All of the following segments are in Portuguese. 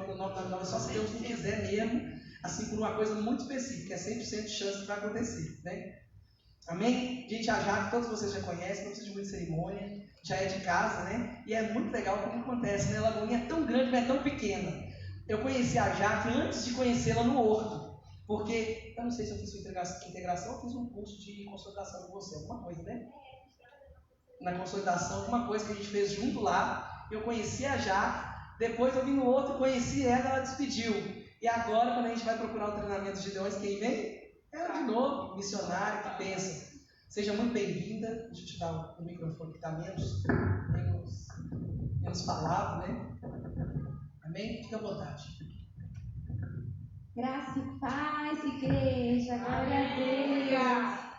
no nome da glória, só se Deus não quiser mesmo, assim, por uma coisa muito específica, é 100% de chance que vai acontecer, né? Amém? Gente, a Jaque, todos vocês já conhecem, não precisa de muita cerimônia, já é de casa, né? E é muito legal como acontece, né? A Lagoinha é tão grande, mas é tão pequena. Eu conheci a Jaque antes de conhecê-la no Horto, porque, eu não sei se eu fiz sua integração ou fiz um curso de consolidação com você, alguma coisa, né? Na consolidação, alguma coisa que a gente fez junto lá, eu conheci a Jaque, depois eu vim no Horto, conheci ela despediu. E agora, quando a gente vai procurar o treinamento de leões, quem vem? Ela de novo, missionária que pensa. Seja muito bem-vinda. Deixa eu te dar o microfone que está menos falado, né? Amém? Fique à vontade. Graça e paz, igreja. Glória a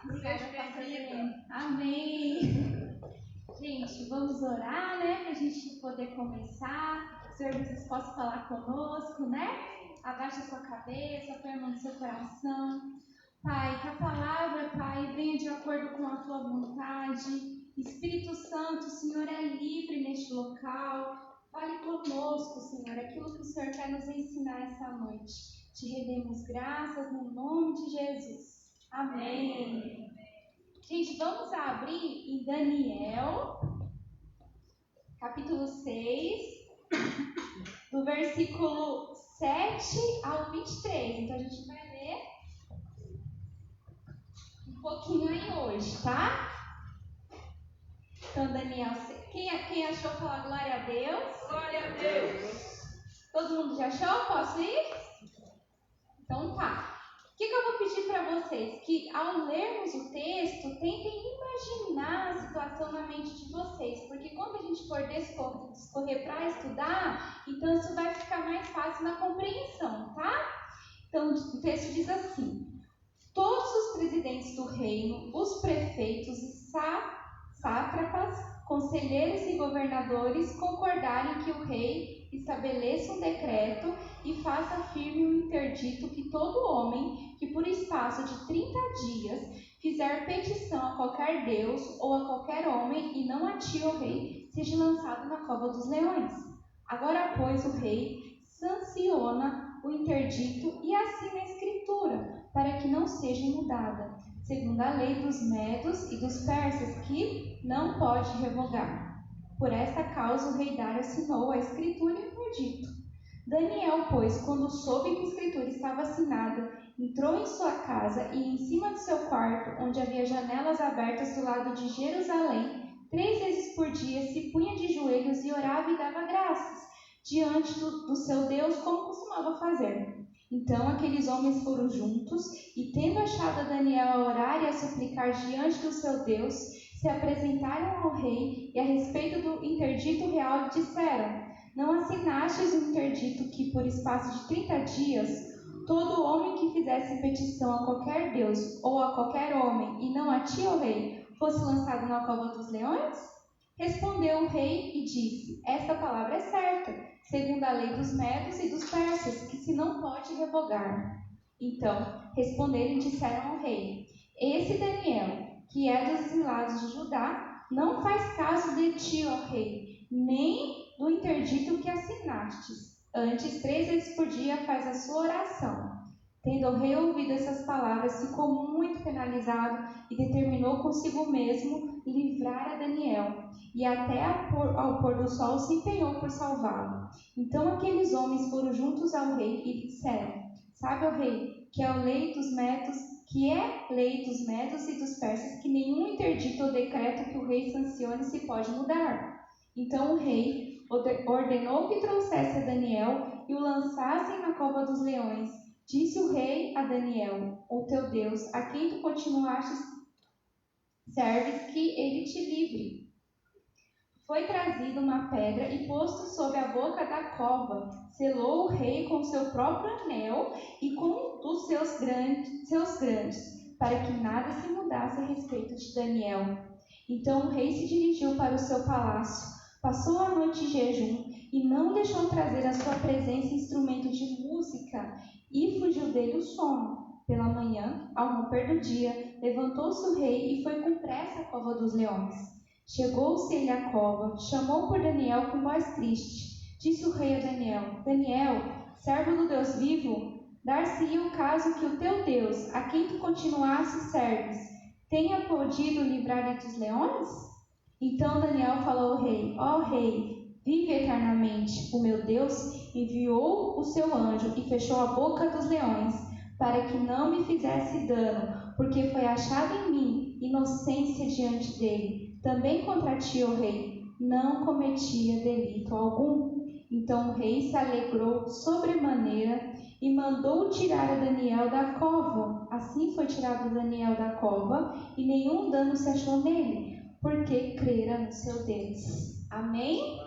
Deus. Seja bem-vinda. Amém. Gente, vamos orar, né? Para a gente poder começar. O Senhor, vocês possam falar conosco, né? Abaixa a sua cabeça, põe a mão no seu coração. Pai, que a palavra, Pai, venha de acordo com a tua vontade. Espírito Santo, o Senhor é livre neste local. Fale conosco, Senhor, aquilo que o Senhor quer nos ensinar essa noite. Te rendemos graças no nome de Jesus. Amém. Gente, vamos abrir em Daniel, capítulo 6, do versículo 7 ao 23. Então a gente vai ler um pouquinho aí hoje, tá? Então, Daniel, quem achou, falar glória a Deus? Glória a Deus. Todo mundo já achou? Posso ir? Então tá. O que eu vou pedir para vocês? Que ao lermos o texto, tentem imaginar a situação na mente de vocês. Porque quando a gente for discorrer para estudar, então isso vai ficar mais fácil na compreensão, tá? Então o texto diz assim: todos os presidentes do reino, os prefeitos e sátrapas, conselheiros e governadores concordaram que o rei estabeleça um decreto e faça firme um interdito que todo homem que por espaço de 30 dias fizer petição a qualquer deus ou a qualquer homem e não a ti, o rei, seja lançado na cova dos leões. Agora, pois, o rei sanciona o interdito e assina a escritura, para que não seja mudada, segundo a lei dos medos e dos persas, que não pode revogar. Por esta causa o rei Dário assinou a escritura e o interdito. Daniel, pois, quando soube que a escritura estava assinada, entrou em sua casa e em cima de seu quarto, onde havia janelas abertas do lado de Jerusalém, 3 vezes por dia se punha de joelhos e orava e dava graças diante do seu Deus, como costumava fazer. Então aqueles homens foram juntos e, tendo achado a Daniel a orar e a suplicar diante do seu Deus, se apresentaram ao rei e a respeito do interdito real lhe disseram: não assinastes o interdito que por espaço de 30 dias todo homem que fizesse petição a qualquer Deus ou a qualquer homem e não a ti, ó rei, fosse lançado na cova dos leões? Respondeu o rei e disse: esta palavra é certa, segundo a lei dos medos e dos persas, que se não pode revogar. Então responderam e disseram ao rei: esse Daniel, que é dos exilados de Judá, não faz caso de ti, ó rei, nem do interdito que assinastes. Antes, 3 vezes por dia faz a sua oração. Tendo o rei ouvido essas palavras, ficou muito penalizado e determinou consigo mesmo livrar a Daniel, e até ao pôr do sol se empenhou por salvá-lo. Então aqueles homens foram juntos ao rei e disseram: sabe, ó rei, que é lei dos medos e dos persas, que nenhum interdito ou decreto que o rei sancione se pode mudar. Então o rei ordenou que trouxesse a Daniel e o lançassem na cova dos leões. Disse o rei a Daniel: o teu Deus, a quem tu continuaste serves, que ele te livre. Foi trazida uma pedra e posto sob a boca da cova. Selou o rei com seu próprio anel e com os seus grandes, para que nada se mudasse a respeito de Daniel. Então o rei se dirigiu para o seu palácio, passou a noite em jejum e não deixou trazer à sua presença instrumento de música, e fugiu dele o sono. Pela manhã, ao romper do dia, levantou-se o rei e foi com pressa à cova dos leões. Chegou-se ele à cova, chamou por Daniel com voz triste. Disse o rei a Daniel: Daniel, servo do Deus vivo, dar-se-ia o caso que o teu Deus, a quem tu continuaste serves, tenha podido livrar dos leões? Então Daniel falou ao rei: Ó rei, vive eternamente. O meu Deus enviou o seu anjo e fechou a boca dos leões, para que não me fizesse dano, porque foi achado em mim inocência diante dele. Também contra ti, ó rei, não cometia delito algum. Então o rei se alegrou sobremaneira e mandou tirar a Daniel da cova. Assim foi tirado Daniel da cova, e nenhum dano se achou nele, porque crera no seu Deus. Amém?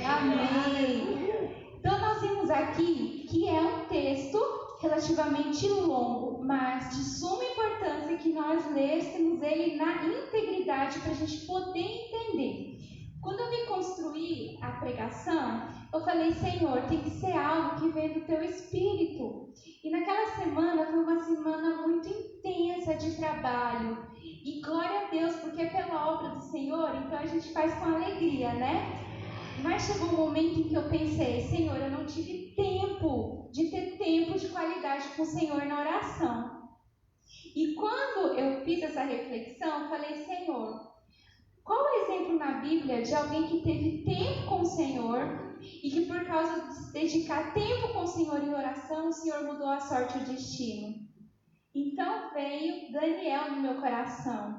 Amém. Então nós vimos aqui que é um texto relativamente longo, mas de suma importância que nós lêssemos ele na integridade para a gente poder entender. Quando eu me construí a pregação, eu falei: Senhor, tem que ser algo que vem do Teu Espírito. E naquela semana foi uma semana muito intensa de trabalho. E glória a Deus, porque é pela obra do Senhor, então a gente faz com alegria, né? Mas chegou um momento em que eu pensei: Senhor, eu não tive tempo de ter tempo de qualidade com o Senhor na oração. E quando eu fiz essa reflexão, eu falei: Senhor, qual o exemplo na Bíblia de alguém que teve tempo com o Senhor e que por causa de se dedicar tempo com o Senhor em oração, o Senhor mudou a sorte e o destino? Então veio Daniel no meu coração.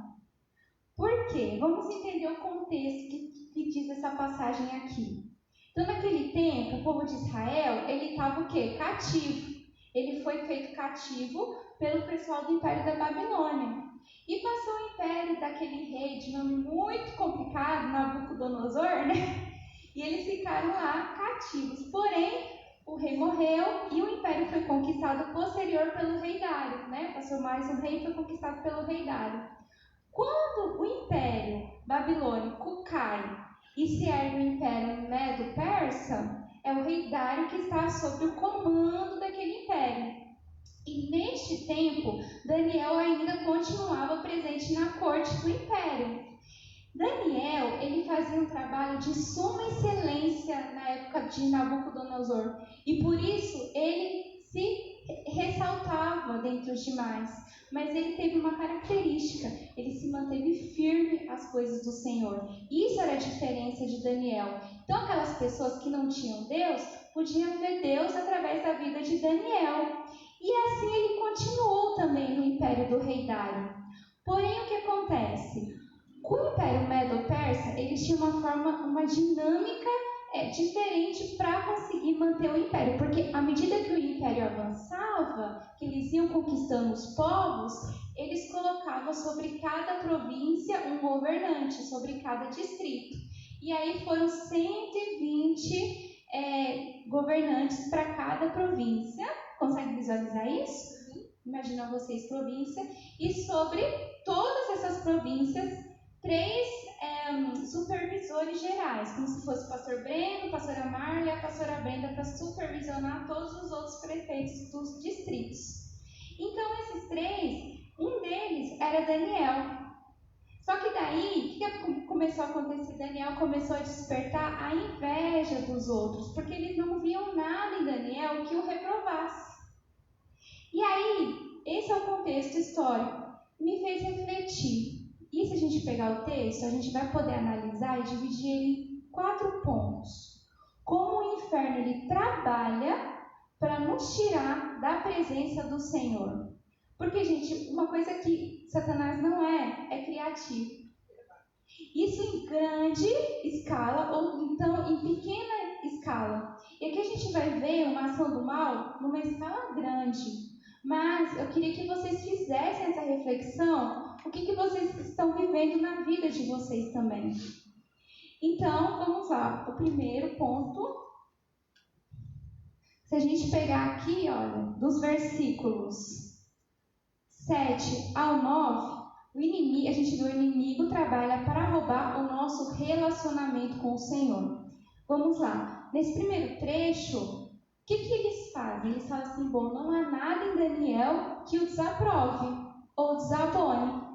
Por quê? Vamos entender o contexto que diz essa passagem aqui. Então naquele tempo, o povo de Israel, ele estava o quê? Cativo. Ele foi feito cativo pelo pessoal do Império da Babilônia. E passou o império daquele rei de nome muito complicado, Nabucodonosor, né? E eles ficaram lá cativos. Porém, o rei morreu e o império foi conquistado posterior pelo rei Dário, né? Passou mais um rei e foi conquistado pelo rei Dário. Quando o império babilônico cai e se ergue o império medo-persa, é o rei Dário que está sob o comando daquele império. E neste tempo, Daniel ainda continuava presente na corte do império. Daniel, ele fazia um trabalho de suma excelência na época de Nabucodonosor. E por isso, ele se ressaltava dentre os demais. Mas ele teve uma característica: ele se manteve firme às coisas do Senhor. Isso era a diferença de Daniel. Então aquelas pessoas que não tinham Deus, podiam ver Deus através da vida de Daniel. E assim ele continuou também no império do rei Dário. Porém, o que acontece? Com o império medo-persa, eles tinham uma dinâmica diferente para conseguir manter o império, porque à medida que o império avançava, que eles iam conquistando os povos, eles colocavam sobre cada província um governante, sobre cada distrito. E aí foram 120 governantes para cada província. Consegue visualizar isso? Imagina vocês, província, e sobre todas essas províncias, 3 supervisores gerais, como se fosse o pastor Breno, a pastora Marla e a pastora Brenda, para supervisionar todos os outros prefeitos dos distritos. Então, esses 3, um deles era Daniel. Só que daí, o que começou a acontecer? Daniel começou a despertar a inveja dos outros, porque eles não viam nada em Daniel que o reprovasse. E aí, esse é o contexto histórico. Me fez refletir. E se a gente pegar o texto, a gente vai poder analisar e dividir ele em 4 pontos. Como o inferno ele trabalha para nos tirar da presença do Senhor. Porque, gente, uma coisa que Satanás não é criativo. Isso em grande escala ou então em pequena escala. E aqui a gente vai ver uma ação do mal numa escala grande. Mas eu queria que vocês fizessem essa reflexão, o que vocês estão vivendo na vida de vocês também. Então, vamos lá. O primeiro ponto, se a gente pegar aqui, olha, dos versículos 7 ao 9, a gente vê o inimigo trabalha para roubar o nosso relacionamento com o Senhor. Vamos lá. Nesse primeiro trecho, o que eles fazem? Eles falam assim: bom, não há nada em Daniel que o desaprove ou desabone.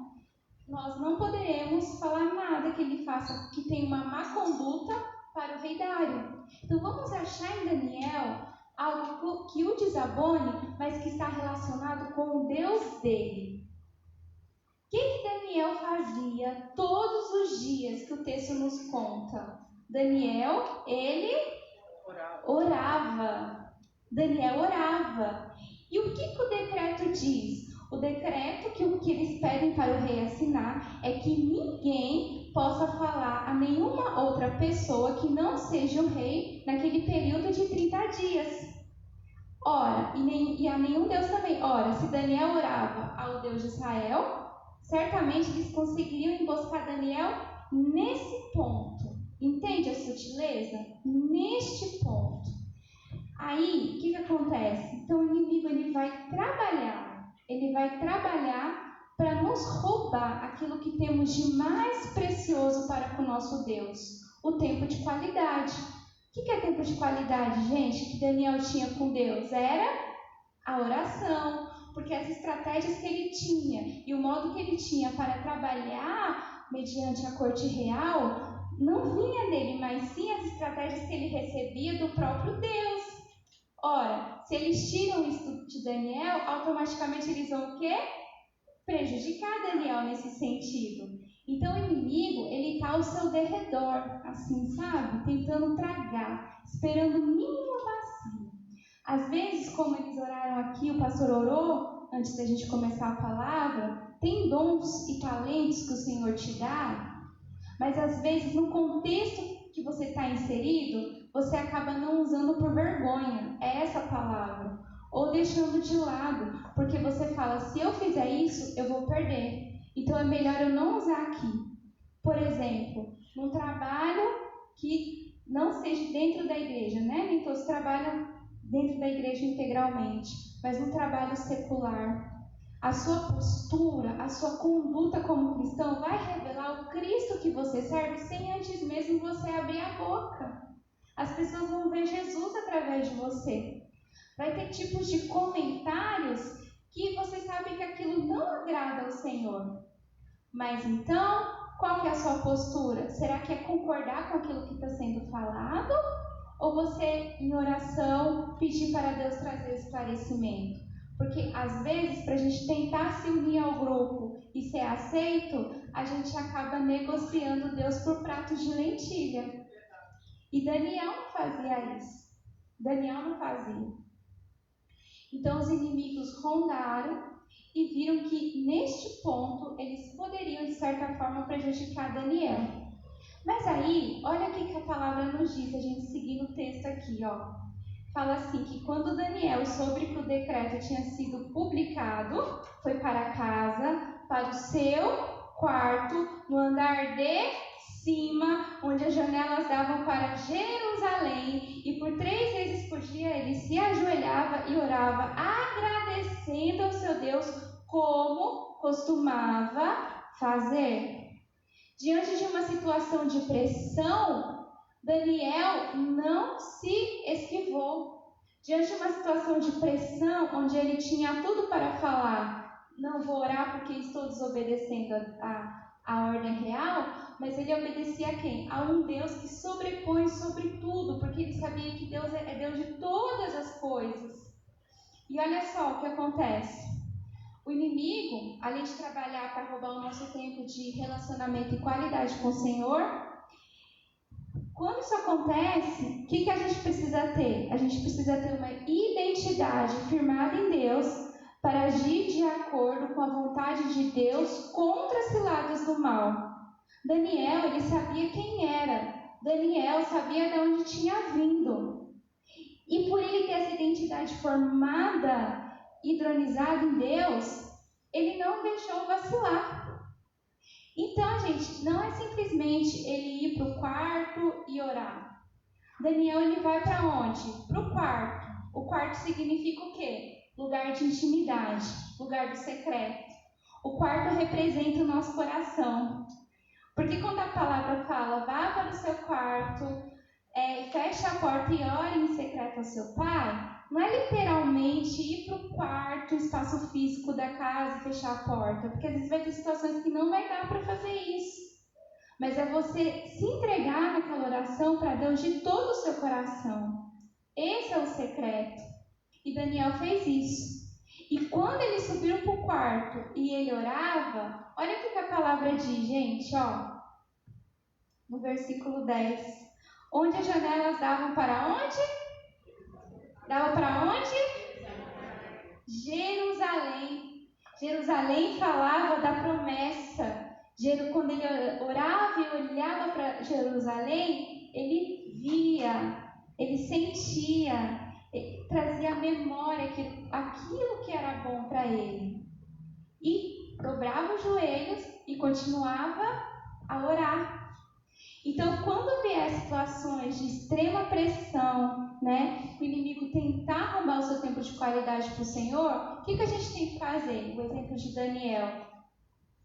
Nós não poderemos falar nada que ele faça que tenha uma má conduta para o rei Dário. Então vamos achar em Daniel algo que o desabone, mas que está relacionado com o Deus dele. O que Daniel fazia todos os dias que o texto nos conta? Daniel, ele orava. Daniel orava. E o que o decreto diz? O decreto que o que eles pedem para o rei assinar é que ninguém possa falar a nenhuma outra pessoa que não seja o rei naquele período de 30 dias. Ora, e a nenhum Deus também. Ora, se Daniel orava ao Deus de Israel, certamente eles conseguiriam emboscar Daniel nesse ponto. Entende a sutileza? Neste ponto. Aí, o que acontece? Então, o inimigo ele vai trabalhar para nos roubar aquilo que temos de mais precioso para com o nosso Deus, o tempo de qualidade. O que é tempo de qualidade, gente, que Daniel tinha com Deus? Era a oração, porque as estratégias que ele tinha e o modo que ele tinha para trabalhar mediante a corte real não vinha dele, mas sim as estratégias que ele recebia do próprio Deus. Ora, se eles tiram isso de Daniel, automaticamente eles vão o quê? Prejudicar Daniel nesse sentido. Então o inimigo, ele está ao seu derredor, assim, sabe? Tentando tragar, esperando o mínimo vazio. Às vezes, como eles oraram aqui, o pastor orou, antes da gente começar a palavra, tem dons e talentos que o Senhor te dá, mas às vezes no contexto que você está inserido, você acaba não usando por vergonha, é essa a palavra, ou deixando de lado, porque você fala, se eu fizer isso, eu vou perder, então é melhor eu não usar aqui. Por exemplo, num trabalho que não seja dentro da igreja, né? Nem todos trabalham dentro da igreja integralmente, mas no trabalho secular, a sua postura, a sua conduta como cristão vai revelar o Cristo que você serve sem antes mesmo você abrir a boca. As pessoas vão ver Jesus através de você. Vai ter tipos de comentários que você sabe que aquilo não agrada ao Senhor. Mas então, qual que é a sua postura? Será que é concordar com aquilo que está sendo falado? Ou você, em oração, pedir para Deus trazer esclarecimento? Porque, às vezes, para a gente tentar se unir ao grupo e ser aceito, a gente acaba negociando Deus por pratos de lentilha. E Daniel não fazia isso. Daniel não fazia. Então, os inimigos rondaram e viram que, neste ponto, eles poderiam, de certa forma, prejudicar Daniel. Mas aí, olha o que a palavra nos diz, a gente seguir no texto aqui, ó. Fala assim, que quando Daniel soube que o decreto tinha sido publicado, foi para casa, para o seu quarto, no andar de cima, onde as janelas davam para Jerusalém, e por 3 vezes por dia ele se ajoelhava e orava, agradecendo ao seu Deus, como costumava fazer. Diante de uma situação de pressão, Daniel não se esquivou. Diante de uma situação de pressão, onde ele tinha tudo para falar, não vou orar porque estou desobedecendo a ordem real, mas ele obedecia a quem? A um Deus que sobrepõe sobre tudo, porque ele sabia que Deus é Deus de todas as coisas. E olha só o que acontece. O inimigo, além de trabalhar para roubar o nosso tempo de relacionamento e qualidade com o Senhor, quando isso acontece, o que a gente precisa ter? A gente precisa ter uma identidade firmada em Deus para agir de acordo com a vontade de Deus contra as ciladas do mal. Daniel, ele sabia quem era. Daniel sabia de onde tinha vindo. E por ele ter essa identidade formada, hidronizada em Deus, ele não deixou vacilar. Então, gente, não é simplesmente ele ir para o quarto e orar. Daniel, ele vai para onde? Para o quarto. O quarto significa o quê? Lugar de intimidade, lugar do secreto. O quarto representa o nosso coração. Porque quando a palavra fala, vá para o seu quarto, feche a porta e ore em secreto ao seu pai, não é literalmente ir para o quarto, o espaço físico da casa e fechar a porta. Porque às vezes vai ter situações que não vai dar para fazer isso. mas é você se entregar naquela oração para Deus de todo o seu coração. Esse é o secreto. E Daniel fez isso. E quando eles subiram para o quarto e ele orava, olha o que a palavra diz, gente, ó. No versículo 10. Onde as janelas davam para onde? Dava para onde? Jerusalém. Jerusalém falava da promessa. Quando ele orava e olhava para Jerusalém, ele via, ele sentia, ele trazia à memória aquilo que era bom para ele. E dobrava os joelhos e continuava a orar. Então, quando vier situações de extrema pressão, né, o inimigo tentar roubar o seu tempo de qualidade para o Senhor, o que a gente tem que fazer? O exemplo de Daniel.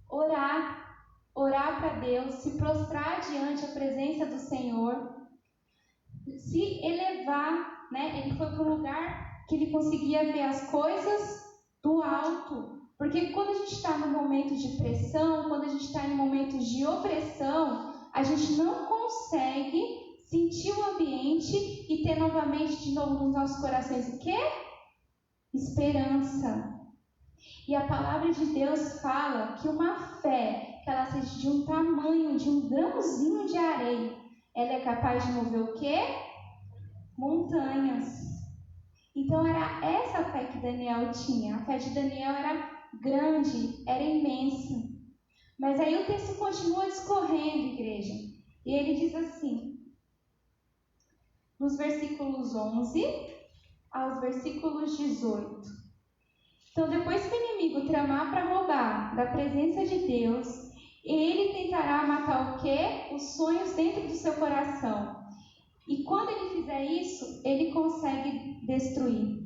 Orar para Deus, se prostrar diante a presença do Senhor, se elevar, né? Ele foi para um lugar que ele conseguia ver as coisas do alto. Porque quando a gente está no momento de pressão, quando a gente está em momentos de opressão, a gente não consegue sentir o ambiente e ter novamente de novo nos nossos corações o quê? Esperança. E a palavra de Deus fala que uma fé, que ela seja de um tamanho, de um grãozinho de areia, ela é capaz de mover o quê? Montanhas. Então era essa fé que Daniel tinha. A fé de Daniel era grande, era imensa. Mas aí o texto continua discorrendo, igreja. E ele diz assim, nos versículos 11 aos versículos 18. Então, depois que o inimigo tramar para roubar da presença de Deus, ele tentará matar o quê? Os sonhos dentro do seu coração. E quando ele fizer isso, ele consegue destruir.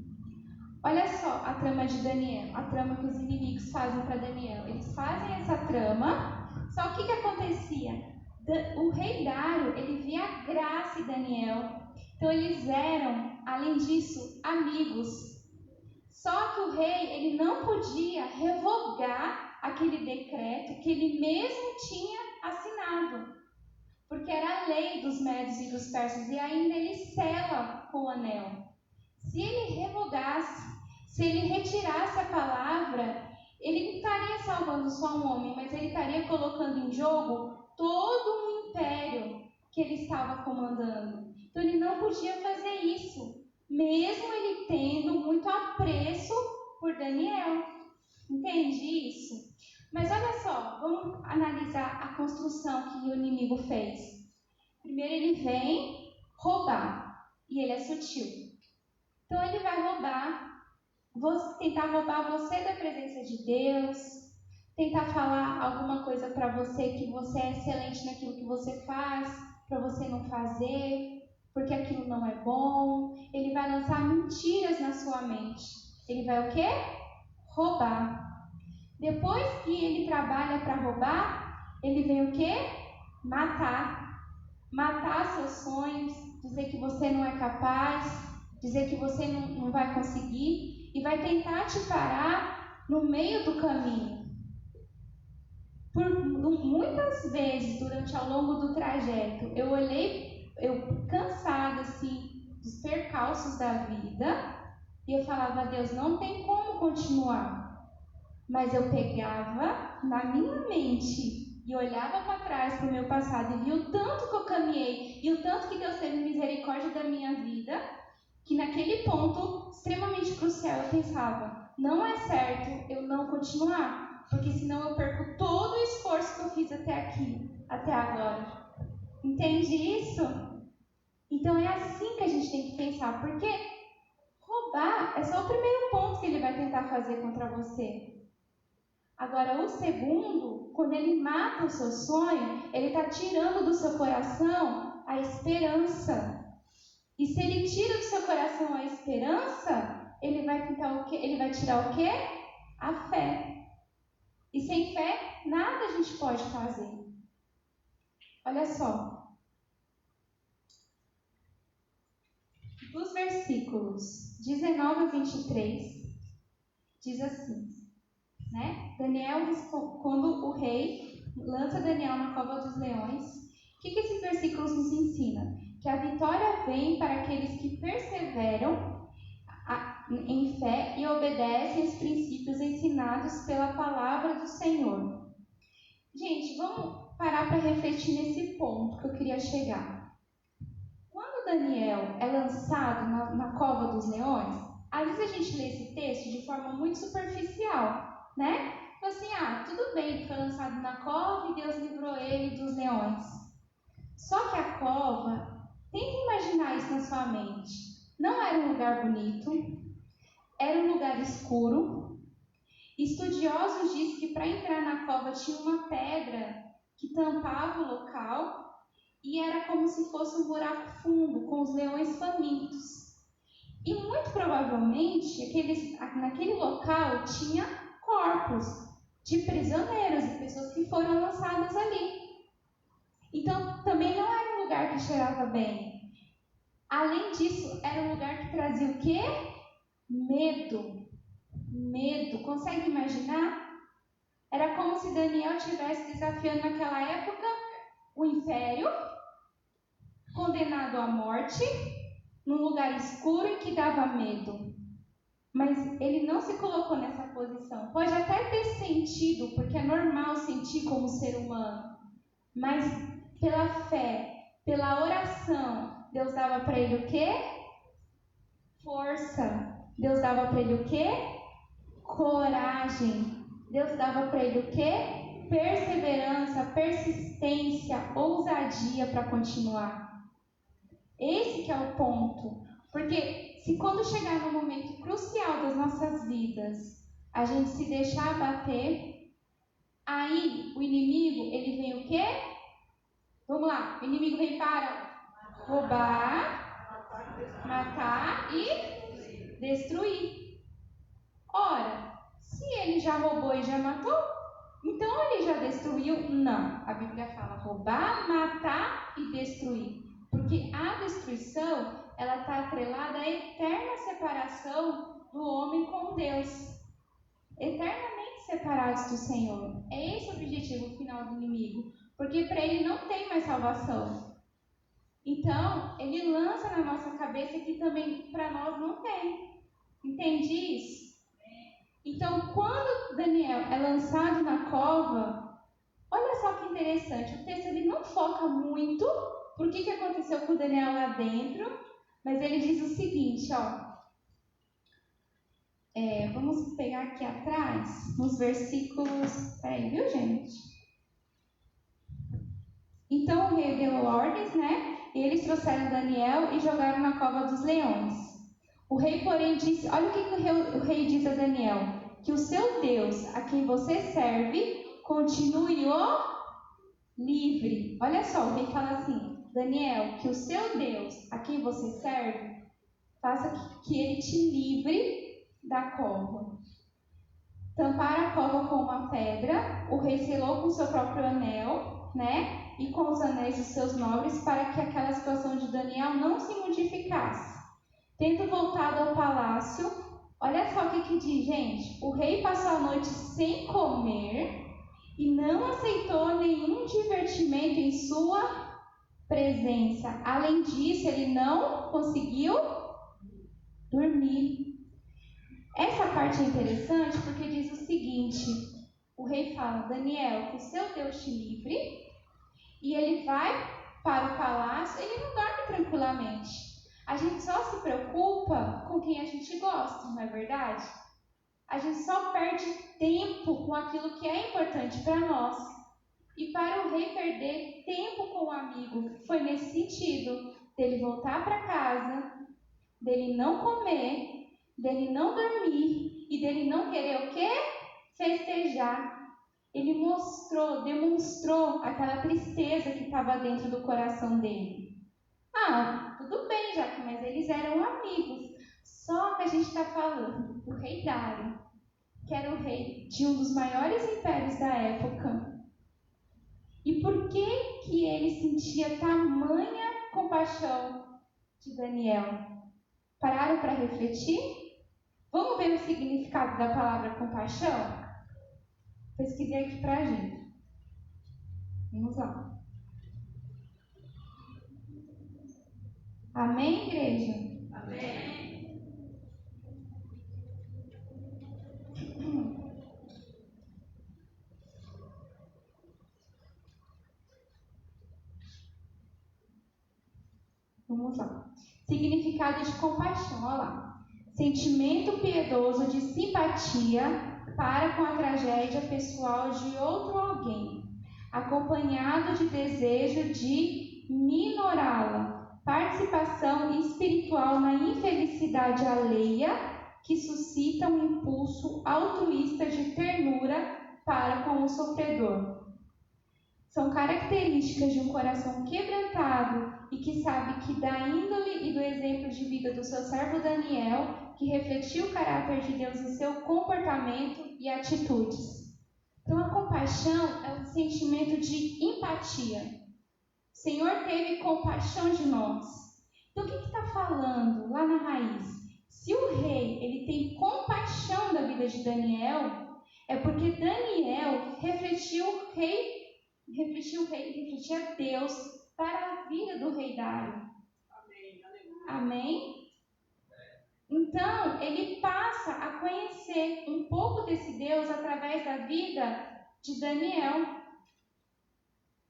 Olha só a trama de Daniel, a trama que os inimigos fazem para Daniel. Eles fazem essa trama, só que o que acontecia? O rei Dário, ele via a graça em Daniel. Então, eles eram, além disso, amigos. Só que o rei, ele não podia revogar aquele decreto que ele mesmo tinha assinado. Porque era a lei dos médios e dos persas, e ainda ele sela com o anel. Se ele revogasse, se ele retirasse a palavra, ele não estaria salvando só um homem, mas ele estaria colocando em jogo todo um império que ele estava comandando. Então ele não podia fazer isso, mesmo ele tendo muito apreço por Daniel. Entende isso? Mas olha só, vamos analisar a construção que o inimigo fez. Primeiro ele vem roubar, e ele é sutil. Então ele vai tentar roubar você da presença de Deus, tentar falar alguma coisa para você que você é excelente naquilo que você faz, para você não fazer, porque aquilo não é bom. Ele vai lançar mentiras na sua mente. Ele vai o quê? Roubar. Depois que ele trabalha para roubar, ele vem o quê? Matar. Matar seus sonhos, dizer que você não é capaz, dizer que você não vai conseguir, e vai tentar te parar no meio do caminho. Muitas vezes, ao longo do trajeto, eu cansada assim, dos percalços da vida, e eu falava, Deus, não tem como continuar. Mas eu pegava na minha mente e olhava para trás para o meu passado e via o tanto que eu caminhei e o tanto que Deus teve misericórdia da minha vida, que naquele ponto extremamente crucial eu pensava, não é certo eu não continuar, porque senão eu perco todo o esforço que eu fiz até aqui, até agora. Entende isso? Então é assim que a gente tem que pensar, porque roubar é só o primeiro ponto que ele vai tentar fazer contra você. Agora, o segundo, quando ele mata o seu sonho, ele está tirando do seu coração a esperança. E se ele tira do seu coração a esperança, ele vai tentar o quê? Ele vai tirar o quê? A fé. E sem fé, nada a gente pode fazer. Olha só. Dos versículos 19 a 23, diz assim, né? Daniel, quando o rei lança Daniel na cova dos leões. O que esses versículos nos ensinam? Que a vitória vem para aqueles que perseveram em fé e obedecem os princípios ensinados pela palavra do Senhor. Gente, vamos parar para refletir nesse ponto que eu queria chegar. Quando Daniel é lançado na cova dos leões, às vezes a gente lê esse texto de forma muito superficial, né? Então assim, tudo bem, ele foi lançado na cova e Deus livrou ele dos leões. Só que a cova, tenta imaginar isso na sua mente. Não era um lugar bonito, era um lugar escuro. Estudiosos dizem que para entrar na cova tinha uma pedra que tampava o local e era como se fosse um buraco fundo com os leões famintos. E muito provavelmente naquele local tinha corpos de prisioneiros e pessoas que foram lançadas ali. Então também não era um lugar que cheirava bem. Além disso, era um lugar que trazia o quê? Medo. Medo. Consegue imaginar? Era como se Daniel estivesse desafiando naquela época o império, condenado à morte, num lugar escuro e que dava medo. Mas ele não se colocou nessa posição. Pode até ter sentido, porque é normal sentir como ser humano. Mas pela fé, pela oração, Deus dava para ele o quê? Força. Deus dava para ele o quê? Coragem. Deus dava para ele o quê? Perseverança, persistência, ousadia para continuar. Esse que é o ponto. Porque se quando chegar no momento crucial das nossas vidas, a gente se deixar abater, aí o inimigo, ele vem o quê? Vamos lá, o inimigo vem para roubar, matar e destruir. Ora, se ele já roubou e já matou, então ele já destruiu? Não. A Bíblia fala roubar, matar e destruir. Porque a destruição, ela está atrelada à eterna separação do homem com Deus. Eternamente separados do Senhor. É esse o objetivo final do inimigo. Porque para ele não tem mais salvação. Então, ele lança na nossa cabeça que também para nós não tem. Entende isso? Então, quando Daniel é lançado na cova, olha só que interessante. O texto ele não foca muito por que aconteceu com o Daniel lá dentro, mas ele diz o seguinte, vamos pegar aqui atrás, nos versículos... Peraí, viu, gente? Então o rei deu ordens, né? E eles trouxeram Daniel e jogaram na cova dos leões. O rei, porém, disse... Olha o que o rei diz a Daniel. Que o seu Deus, a quem você serve, continue livre. Olha só, o rei fala assim... Daniel, que o seu Deus, a quem você serve, faça que ele te livre da cova. Tamparam a cova com uma pedra, o rei selou com o seu próprio anel, né? E com os anéis dos seus nobres, para que aquela situação de Daniel não se modificasse. Tendo voltado ao palácio, olha só o que diz, gente. O rei passou a noite sem comer e não aceitou nenhum divertimento em sua presença. Além disso, ele não conseguiu dormir. Essa parte é interessante porque diz o seguinte: o rei fala, Daniel, que o seu Deus te livre, e ele vai para o palácio, ele não dorme tranquilamente. A gente só se preocupa com quem a gente gosta, não é verdade? A gente só perde tempo com aquilo que é importante para nós. E para o rei perder tempo com o amigo, foi nesse sentido, dele voltar para casa, dele não comer, dele não dormir e dele não querer o quê? Festejar. Ele demonstrou aquela tristeza que estava dentro do coração dele. Tudo bem, Jaque, mas eles eram amigos. Só que a gente está falando do rei Dário, que era o rei de um dos maiores impérios da época. E por que ele sentia tamanha compaixão de Daniel? Pararam para refletir? Vamos ver o significado da palavra compaixão? Pesquisei aqui para a gente. Vamos lá. Amém, igreja? Amém. Vamos lá. Significado de compaixão, olha lá. Sentimento piedoso de simpatia para com a tragédia pessoal de outro alguém, acompanhado de desejo de minorá-la. Participação espiritual na infelicidade alheia que suscita um impulso altruísta de ternura para com o sofredor. São características de um coração quebrantado e que sabe que da índole e do exemplo de vida do seu servo Daniel, que refletiu o caráter de Deus em seu comportamento e atitudes. Então a compaixão é um sentimento de empatia. O Senhor teve compaixão de nós. Então o que está falando lá na raiz? Se o rei ele tem compaixão da vida de Daniel, é porque Daniel refletia Deus para a vida do rei Dário. Amém? Então, ele passa a conhecer um pouco desse Deus através da vida de Daniel.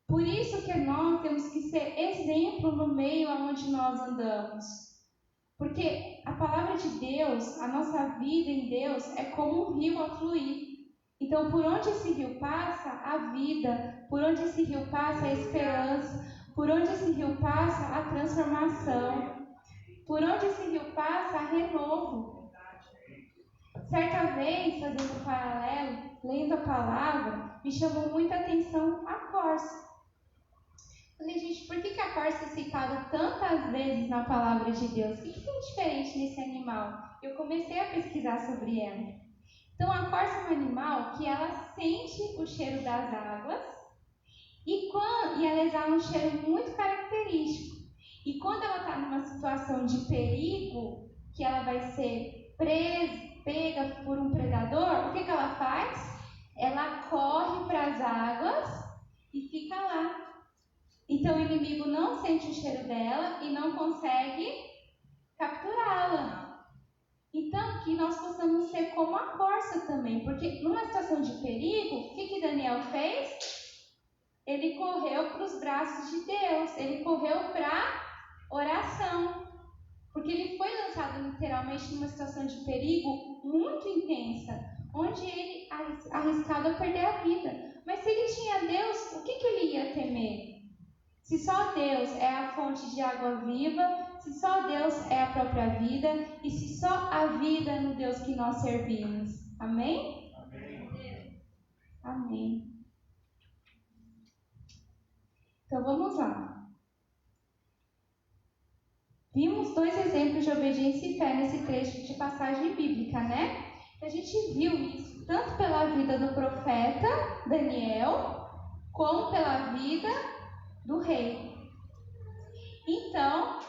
Por isso que nós temos que ser exemplo no meio aonde nós andamos. Porque a palavra de Deus, a nossa vida em Deus, é como um rio a fluir. Então, por onde esse rio passa, a vida. Por onde esse rio passa, a esperança. Por onde esse rio passa, a transformação. Por onde esse rio passa, a renovo. Certa vez, fazendo um paralelo, lendo a palavra, me chamou muita atenção a corça. Falei, gente, por que a corça é citada tantas vezes na palavra de Deus? O que tem diferente nesse animal? Eu comecei a pesquisar sobre ela. Então, a corça é um animal que ela sente o cheiro das águas e ela exala um cheiro muito característico. E quando ela está numa situação de perigo, que ela vai ser pega por um predador, o que ela faz? Ela corre para as águas e fica lá. Então, o inimigo não sente o cheiro dela e não consegue capturá-la. Então, que nós possamos ser como a corça também, porque numa situação de perigo, o que Daniel fez? Ele correu para os braços de Deus, ele correu para oração, porque ele foi lançado literalmente numa situação de perigo muito intensa, onde ele arriscava perder a vida. Mas se ele tinha Deus, o que ele ia temer? Se só Deus é a fonte de água viva, se só Deus é a própria vida e se só a vida no Deus que nós servimos. Amém? Amém. Amém. Então vamos lá. Vimos dois exemplos de obediência e fé nesse trecho de passagem bíblica, né? A gente viu isso tanto pela vida do profeta Daniel, como pela vida do rei. Então,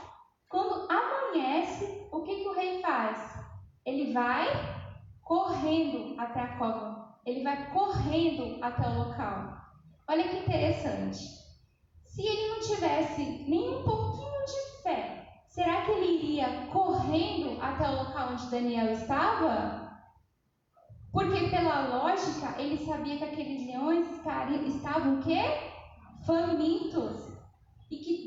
quando amanhece, o que o rei faz? Ele vai correndo até a cova. Ele vai correndo até o local. Olha que interessante. Se ele não tivesse nem um pouquinho de fé, será que ele iria correndo até o local onde Daniel estava? Porque pela lógica, ele sabia que aqueles leões estavam o quê? Famintos. E que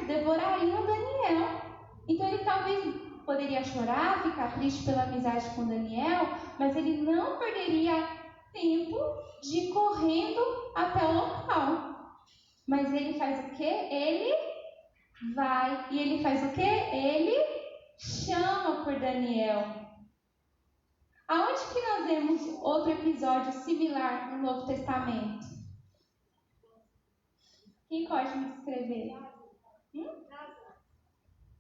devorariam Daniel. Então ele talvez poderia chorar, ficar triste pela amizade com Daniel, mas ele não perderia tempo de ir correndo até o local. Mas ele faz o quê? Ele vai. E ele faz o quê? Ele chama por Daniel. Aonde que nós vemos outro episódio similar no Novo Testamento? Quem pode me descrever?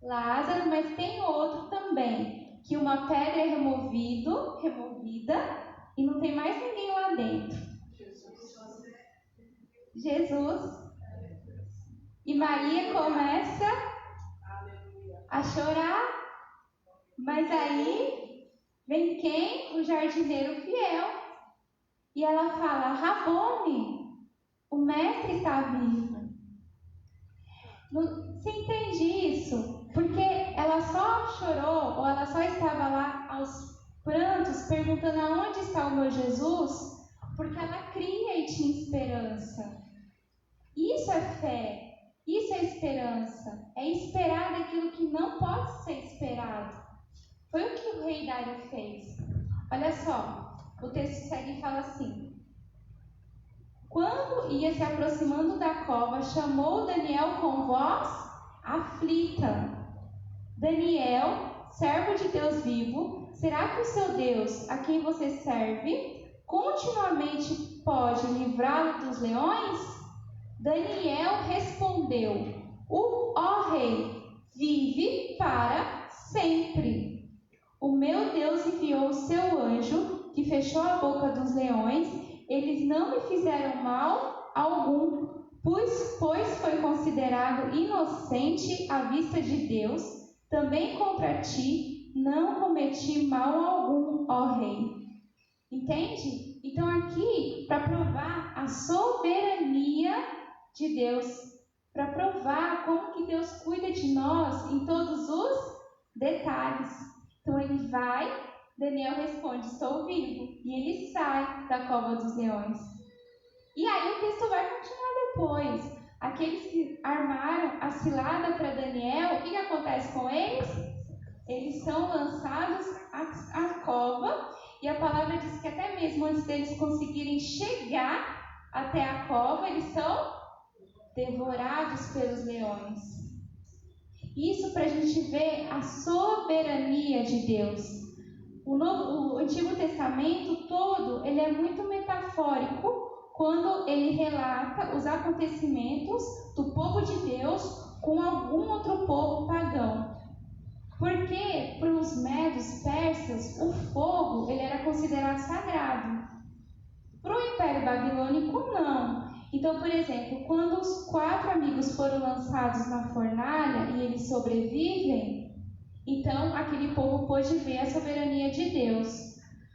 Lázaro, mas tem outro também, que uma pedra é removida e não tem mais ninguém lá dentro. Jesus. E Maria começa a chorar, mas aí vem quem? O jardineiro fiel. E ela fala, Rabone, O mestre está vivo. Você entende isso? Porque ela só chorou, ou ela só estava lá aos prantos, perguntando aonde está o meu Jesus, porque ela cria e tinha esperança. Isso é fé, isso é esperança. É esperar daquilo que não pode ser esperado. Foi o que o rei Dário fez. Olha só, o texto segue e fala assim: quando ia se aproximando da cova, chamou Daniel com voz aflita: Daniel, servo de Deus vivo, será que o seu Deus, a quem você serve, continuamente pode livrá-lo dos leões? Daniel respondeu: ó rei, vive para sempre. O meu Deus enviou o seu anjo, que fechou a boca dos leões. Eles não me fizeram mal algum, pois foi considerado inocente à vista de Deus. Também contra ti não cometi mal algum, ó rei. Entende? Então aqui, para provar a soberania de Deus, para provar como que Deus cuida de nós em todos os detalhes. Então ele vai, Daniel responde: estou vivo. E ele sai da cova dos leões. E aí o texto vai continuar depois. Aqueles que armaram a cilada para Daniel, o que acontece com eles? Eles são lançados à cova. E a palavra diz que até mesmo antes deles conseguirem chegar até a cova, eles são devorados pelos leões. Isso para a gente ver a soberania de Deus. O Antigo Testamento todo, ele é muito metafórico quando ele relata os acontecimentos do povo de Deus com algum outro povo pagão. Porque para os medos persas, o fogo ele era considerado sagrado. Para o Império Babilônico, não. Então, por exemplo, quando os 4 amigos foram lançados na fornalha e eles sobrevivem, então aquele povo pôde ver a soberania de Deus.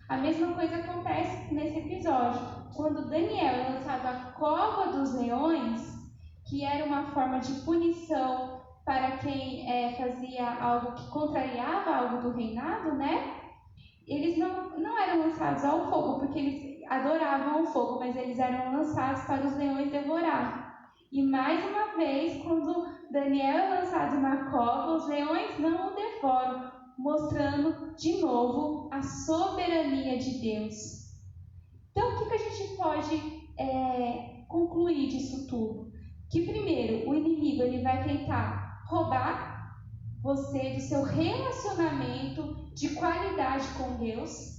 A mesma coisa acontece nesse episódio. Quando Daniel é lançado à cova dos leões, que era uma forma de punição para quem fazia algo que contrariava algo do reinado, né? Eles não eram lançados ao fogo, porque eles adoravam o fogo, mas eles eram lançados para os leões devorar. E mais uma vez, quando Daniel é lançado na cova, os leões não o devoram, mostrando de novo a soberania de Deus. Então, o que a gente pode concluir disso tudo? Que primeiro, o inimigo ele vai tentar roubar você do seu relacionamento de qualidade com Deus.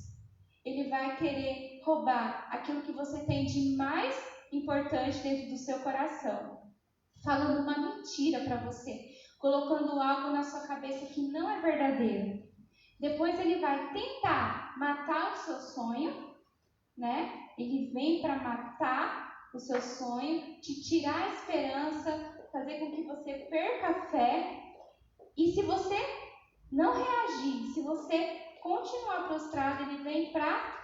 Ele vai querer roubar aquilo que você tem de mais importante dentro do seu coração, falando uma mentira para você, colocando algo na sua cabeça que não é verdadeiro. Depois ele vai tentar matar o seu sonho, né? Ele vem para matar o seu sonho, te tirar a esperança, fazer com que você perca a fé. E se você não reagir, se você continuar prostrado, ele vem para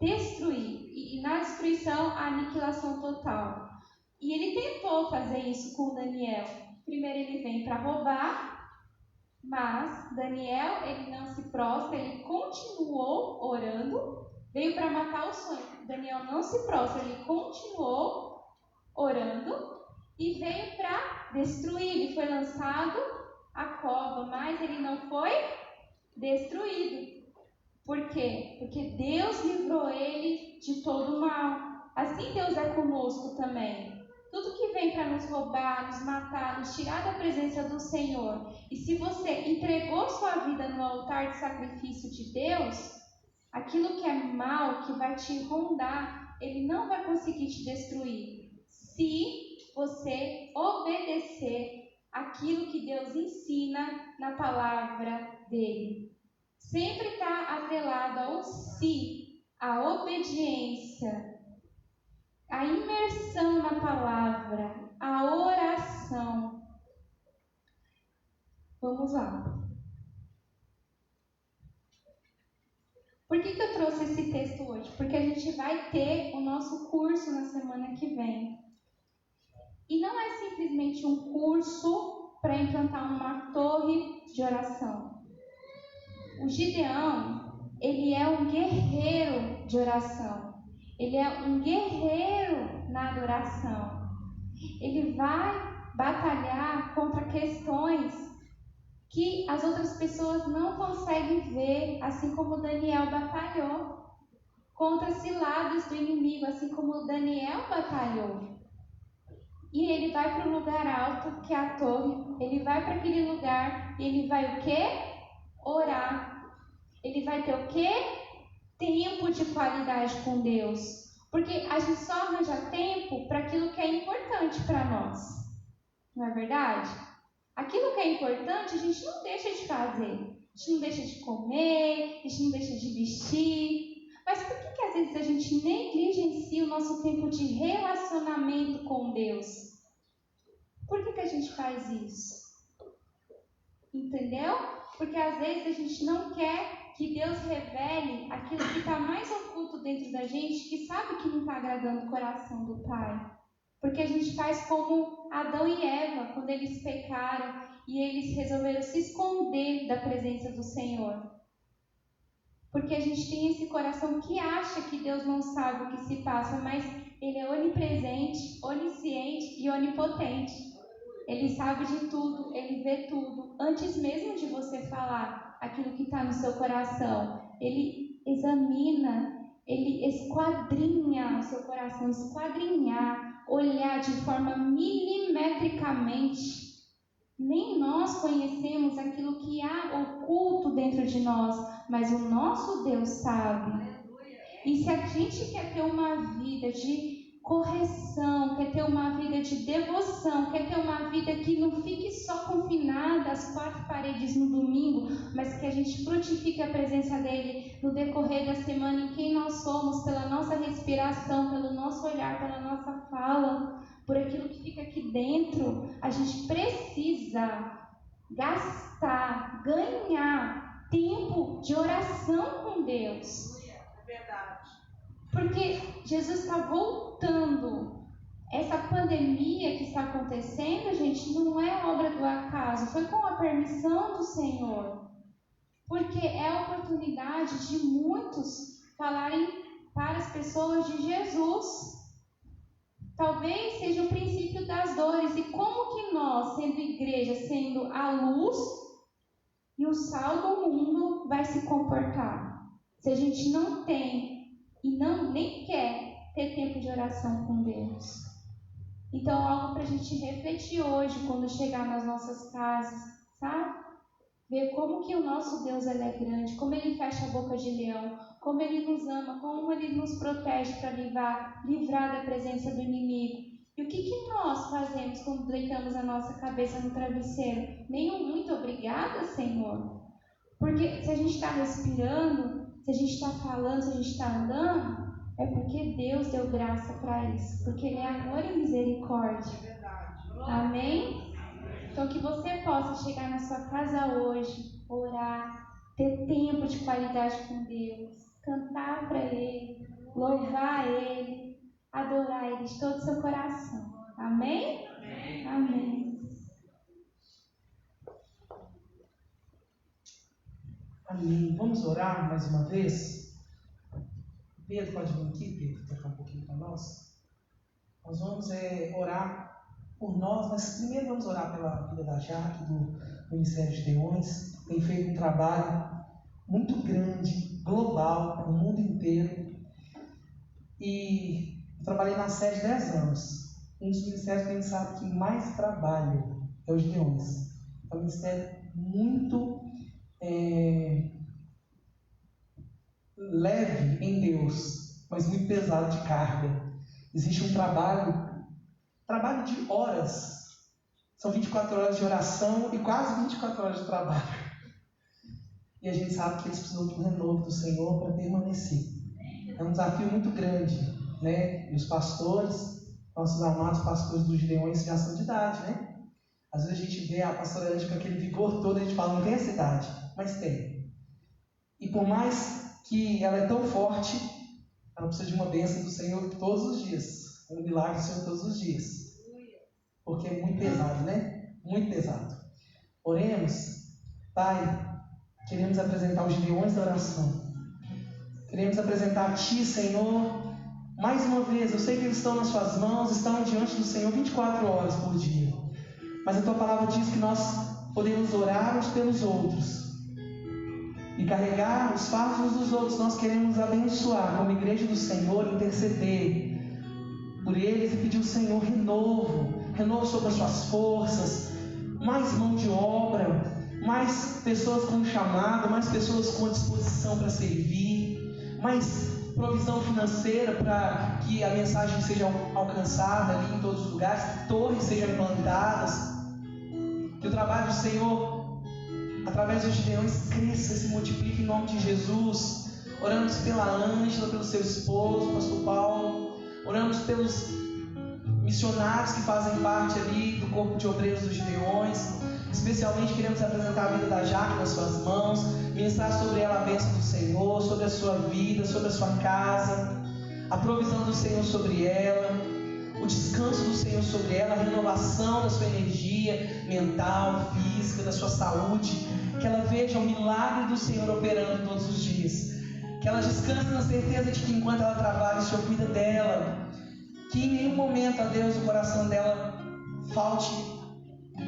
destruir. E na destruição, a aniquilação total. E ele tentou fazer isso com Daniel. Primeiro ele vem para roubar, mas Daniel, ele não se prostra, ele continuou orando. Veio para matar o sonho. Daniel não se prostra, ele continuou orando e veio para destruir. Ele foi lançado à cova, mas ele não foi destruído. Por quê? Porque Deus livrou ele de todo o mal. Assim Deus é conosco também. Tudo que vem para nos roubar, nos matar, nos tirar da presença do Senhor. E se você entregou sua vida no altar de sacrifício de Deus, aquilo que é mal, que vai te rondar, ele não vai conseguir te destruir. Se você obedecer aquilo que Deus ensina na palavra dele. Sempre está atrelado ao si, a obediência, a imersão na palavra, a oração. Vamos lá. Por que eu trouxe esse texto hoje? Porque a gente vai ter o nosso curso na semana que vem. E não é simplesmente um curso para implantar uma torre de oração. O Gideão, ele é um guerreiro de oração. Ele é um guerreiro na adoração. Ele vai batalhar contra questões que as outras pessoas não conseguem ver, assim como Daniel batalhou contra ciladas do inimigo, assim como Daniel batalhou. E ele vai para o lugar alto, que é a torre. Ele vai para aquele lugar e ele vai o quê? Orar. Ele vai ter o quê? Tempo de qualidade com Deus. Porque a gente só arranja tempo para aquilo que é importante para nós. Não é verdade? Aquilo que é importante a gente não deixa de fazer. A gente não deixa de comer, a gente não deixa de vestir. Mas por que às vezes a gente negligencia o nosso tempo de relacionamento com Deus? Por que a gente faz isso? Entendeu? Porque às vezes a gente não quer que Deus revele aquilo que está mais oculto dentro da gente, que sabe que não está agradando o coração do Pai. Porque a gente faz como Adão e Eva, quando eles pecaram e eles resolveram se esconder da presença do Senhor. Porque a gente tem esse coração que acha que Deus não sabe o que se passa, mas Ele é onipresente, onisciente e onipotente. Ele sabe de tudo, Ele vê tudo. Antes mesmo de você falar aquilo que está no seu coração, Ele examina, Ele esquadrinha o seu coração, esquadrinhar, olhar de forma milimetricamente. Nem nós conhecemos aquilo que há oculto dentro de nós, mas o nosso Deus sabe. E se a gente quer ter uma vida de correção, quer ter uma vida de devoção, quer ter uma vida que não fique só confinada às quatro paredes no domingo, mas que a gente frutifique a presença dele no decorrer da semana em quem nós somos, pela nossa respiração, pelo nosso olhar, pela nossa fala, por aquilo que fica aqui dentro, a gente precisa gastar, ganhar tempo de oração com Deus. É verdade. Porque Jesus está voltando. Essa pandemia que está acontecendo, gente, não é obra do acaso. Foi com a permissão do Senhor. Porque é a oportunidade de muitos falarem para as pessoas de Jesus. Talvez seja o princípio das dores. E como que nós, sendo igreja, sendo a luz e o sal do mundo, vai se comportar? Se a gente não tem e nem quer ter tempo de oração com Deus. Então, algo para a gente refletir hoje, quando chegar nas nossas casas, sabe? Ver como que o nosso Deus ele é grande, como Ele fecha a boca de leão, como Ele nos ama, como Ele nos protege para livrar da presença do inimigo. E o que nós fazemos quando deitamos a nossa cabeça no travesseiro? Nem muito obrigada, Senhor. Porque se a gente está respirando, se a gente está falando, se a gente está andando, é porque Deus deu graça para isso. Porque Ele é amor e misericórdia. É verdade. Amém? Então que você possa chegar na sua casa hoje, orar, ter tempo de qualidade com Deus, cantar para Ele, louvar Ele, adorar Ele de todo o seu coração. Amém? Amém. Amém. Amém. Vamos orar mais uma vez? Pedro, pode vir aqui, Pedro, tocar um pouquinho para nós? Nós vamos orar por nós, mas primeiro vamos orar pela vida da Jaque, do Ministério de Leões. Tem feito um trabalho muito grande, global, no mundo inteiro. E eu trabalhei na sede 10 anos. Um dos ministérios que a gente sabe que mais trabalha é o de Leões. É um ministério muito leve em Deus, mas muito pesado de carga. Existe um trabalho de horas. São 24 horas de oração e quase 24 horas de trabalho. E a gente sabe que eles precisam do renovo do Senhor para permanecer. É um desafio muito grande, né? E os pastores, nossos amados pastores dos Leões, já são de idade, né? Às vezes a gente vê a pastora Andy com aquele vigor todo, a gente fala, não tem essa idade, mas tem. E por mais que ela é tão forte, ela precisa de uma bênção do Senhor todos os dias. Um milagre do Senhor todos os dias. porque é muito pesado, né? Muito pesado. Oremos. Pai, queremos apresentar os leões da oração. Queremos apresentar a Ti, Senhor, mais uma vez. Eu sei que eles estão nas Suas mãos, estão diante do Senhor 24 horas por dia. Mas a Tua palavra diz que nós podemos orar uns pelos outros e carregar os fardos dos outros. Nós queremos abençoar como igreja do Senhor, interceder por eles e pedir ao Senhor renovo sobre as Suas forças, mais mão de obra, mais pessoas com chamado, mais pessoas com disposição para servir, mais provisão financeira para que a mensagem seja alcançada ali em todos os lugares, que torres sejam implantadas, que o trabalho do Senhor através dos gideões cresça e se multiplique em nome de Jesus. Oramos pela Ângela, pelo seu esposo, o pastor Paulo. Oramos pelos missionários que fazem parte ali do corpo de obreiros dos gideões. Especialmente queremos apresentar a vida da Jaque nas suas mãos, ministrar sobre ela a bênção do Senhor, sobre a sua vida, sobre a sua casa, a provisão do Senhor sobre ela, o descanso do Senhor sobre ela, a renovação da sua energia mental, física, da sua saúde, que ela veja o milagre do Senhor operando todos os dias, que ela descanse na certeza de que enquanto ela trabalha, o Senhor cuida dela, que em nenhum momento, a Deus, o coração dela falte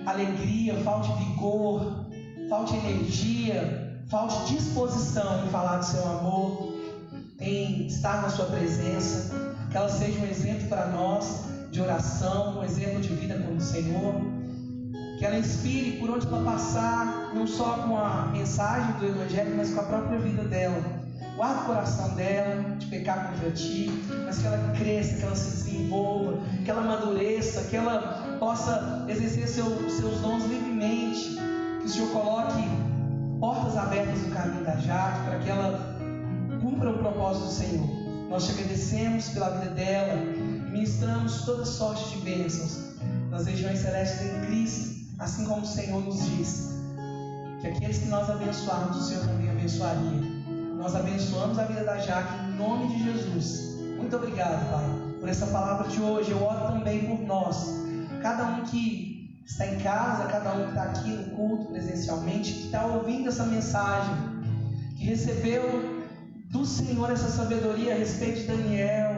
alegria, falte vigor, falte energia, falte disposição em falar do seu amor, em estar na sua presença, que ela seja um exemplo para nós de oração, um exemplo de vida com o Senhor, que ela inspire por onde ela passar, não só com a mensagem do Evangelho, mas com a própria vida dela. Guarda o coração dela de pecar contra Ti, mas que ela cresça, que ela se desenvolva, que ela amadureça, que ela possa exercer seus dons livremente, que o Senhor coloque portas abertas no caminho da Jaque, para que ela cumpra o propósito do Senhor. Nós te agradecemos pela vida dela e ministramos toda sorte de bênçãos nas regiões celestes em Cristo, assim como o Senhor nos diz, que aqueles que nós abençoarmos, o Senhor também abençoaria. Nós abençoamos a vida da Jaque em nome de Jesus. Muito obrigado, Pai, por essa palavra de hoje. Eu oro também por nós, cada um que está em casa, cada um que está aqui no culto presencialmente, que está ouvindo essa mensagem, que recebeu do Senhor essa sabedoria a respeito de Daniel.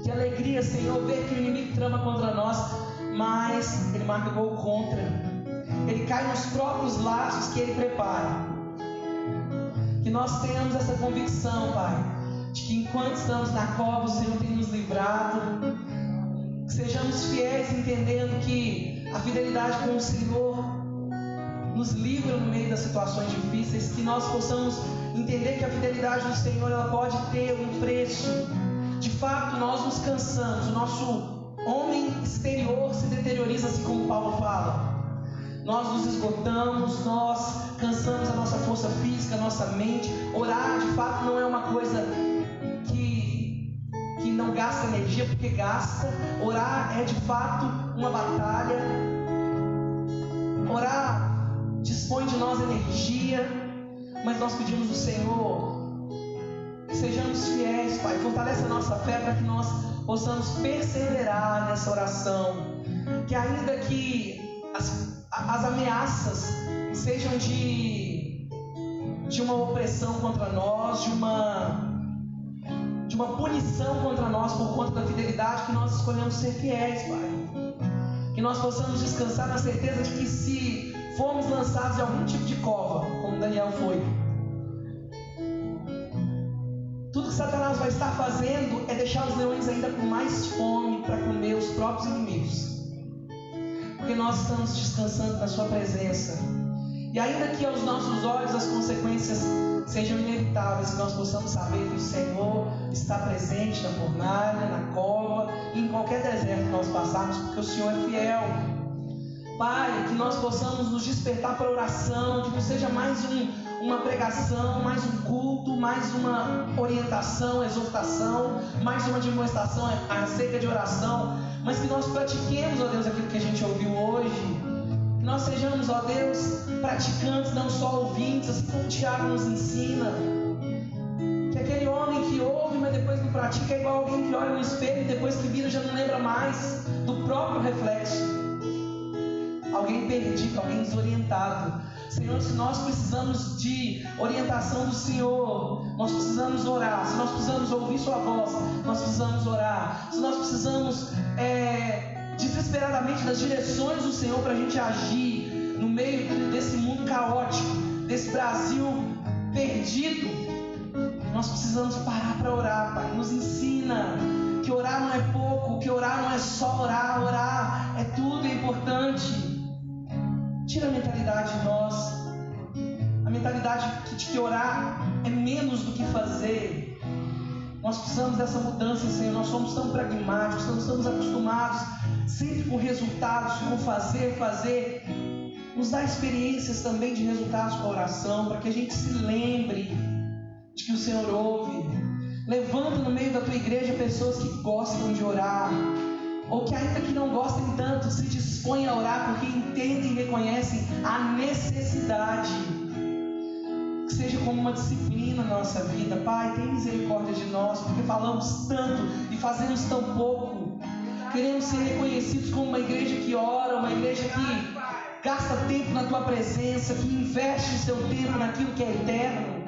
Que alegria, Senhor, ver que o inimigo trama contra nós, mas ele marca gol contra. Ele cai nos próprios laços que ele prepara. Que nós tenhamos essa convicção, Pai, de que enquanto estamos na cova, o Senhor tem nos livrado. Que sejamos fiéis, entendendo que a fidelidade com o Senhor nos livra no meio das situações difíceis. Que nós possamos entender que a fidelidade do Senhor, ela pode ter um preço. De fato, nós nos cansamos, o nosso homem exterior se deterioriza, assim como Paulo fala. Nós nos esgotamos, nós cansamos a nossa força física, a nossa mente. Orar, de fato, não é uma coisa que não gasta energia, porque gasta. Orar é, de fato, uma batalha. Orar dispõe de nós energia, mas nós pedimos ao Senhor que sejamos fiéis, Pai. Fortalece a nossa fé para que nós possamos perseverar nessa oração. Que ainda que as ameaças sejam de uma opressão contra nós, de uma punição contra nós por conta da fidelidade, que nós escolhemos ser fiéis, Pai. Que nós possamos descansar na certeza de que se formos lançados em algum tipo de cova, como Daniel foi, tudo que Satanás vai estar fazendo é deixar os leões ainda com mais fome para comer os próprios inimigos. Porque nós estamos descansando na Sua presença. E ainda que aos nossos olhos as consequências sejam inevitáveis, que nós possamos saber que o Senhor está presente na fornalha, na cova e em qualquer deserto que nós passarmos, porque o Senhor é fiel. Pai, que nós possamos nos despertar para a oração, que não seja mais uma pregação, mais um culto, mais uma orientação, exortação, mais uma demonstração acerca de oração, mas que nós pratiquemos, ó Deus, aquilo que a gente ouviu hoje. Que nós sejamos, ó Deus, praticantes, não só ouvintes, assim como o Tiago nos ensina. Que aquele homem que ouve, mas depois não pratica, é igual alguém que olha no espelho e depois que vira já não lembra mais do próprio reflexo. Alguém perdido, alguém desorientado. Senhor, se nós precisamos de orientação do Senhor, nós precisamos orar. Se nós precisamos ouvir Sua voz, nós precisamos orar. Se nós precisamos desesperadamente das direções do Senhor para a gente agir no meio desse mundo caótico, desse Brasil perdido, nós precisamos parar para orar, Pai. Nos ensina que orar não é pouco, que orar não é só orar, orar é tudo, é importante. Tira a mentalidade de nós, a mentalidade de que orar é menos do que fazer. Nós precisamos dessa mudança, Senhor. Nós somos tão pragmáticos, nós estamos acostumados sempre com resultados, com fazer. Nos dá experiências também de resultados com a oração, para que a gente se lembre de que o Senhor ouve. Levanta no meio da tua igreja pessoas que gostam de orar, ou que ainda que não gostem tanto, se dispõem a orar porque entendem e reconhecem a necessidade. Que seja como uma disciplina na nossa vida. Pai, tem misericórdia de nós, porque falamos tanto e fazemos tão pouco. Queremos ser reconhecidos como uma igreja que ora, uma igreja que gasta tempo na tua presença, que investe o seu tempo naquilo que é eterno,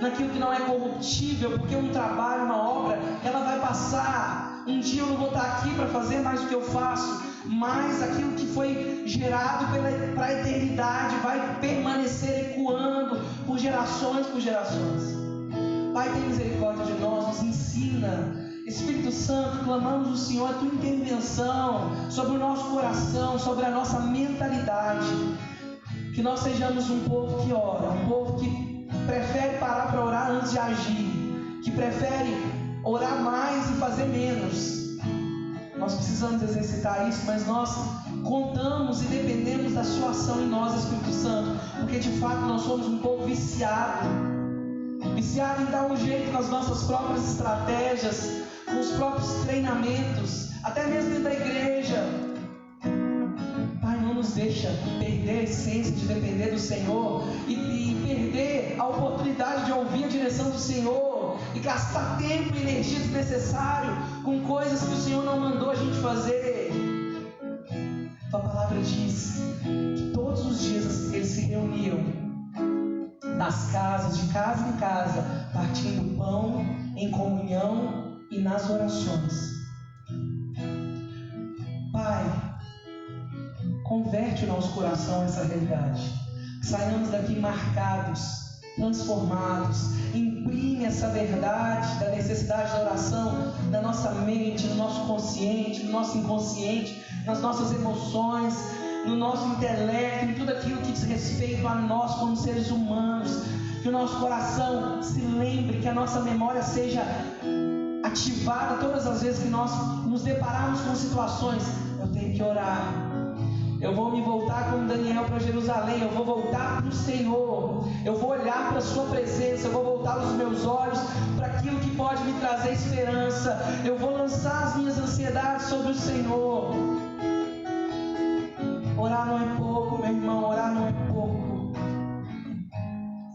naquilo que não é corruptível, porque um trabalho, uma obra, ela vai passar. Um dia eu não vou estar aqui para fazer mais do que eu faço, mas aquilo que foi gerado para a eternidade vai permanecer ecoando por gerações. Pai, tem misericórdia de nós, nos ensina. Espírito Santo, clamamos o Senhor a tua intervenção sobre o nosso coração, sobre a nossa mentalidade. Que nós sejamos um povo que ora, um povo que prefere parar para orar antes de agir, que prefere orar mais e fazer menos. Nós precisamos exercitar isso, mas nós contamos e dependemos da sua ação em nós, Espírito Santo, porque de fato nós somos um povo viciado em dar um jeito nas nossas próprias estratégias, com os próprios treinamentos, até mesmo dentro da igreja. Pai, não nos deixa perder a essência de depender do Senhor e perder a oportunidade de ouvir a direção do Senhor e gastar tempo e energia desnecessário com coisas que o Senhor não mandou a gente fazer. Tua palavra diz que todos os dias eles se reuniam nas casas, de casa em casa, partindo pão, em comunhão e nas orações. Pai, converte o nosso coração a essa realidade. Que saiamos daqui marcados, transformados. Imprime essa verdade da necessidade da oração na nossa mente, no nosso consciente, no nosso inconsciente, nas nossas emoções, no nosso intelecto, em tudo aquilo que diz respeito a nós como seres humanos. Que o nosso coração se lembre, que a nossa memória seja ativada todas as vezes que nós nos depararmos com situações. Eu tenho que orar. Eu vou me voltar como Daniel para Jerusalém. Eu vou voltar para o Senhor. Eu vou olhar para a sua presença. Eu vou voltar os meus olhos para aquilo que pode me trazer esperança. Eu vou lançar as minhas ansiedades sobre o Senhor. Orar não é pouco, meu irmão. Orar não é pouco.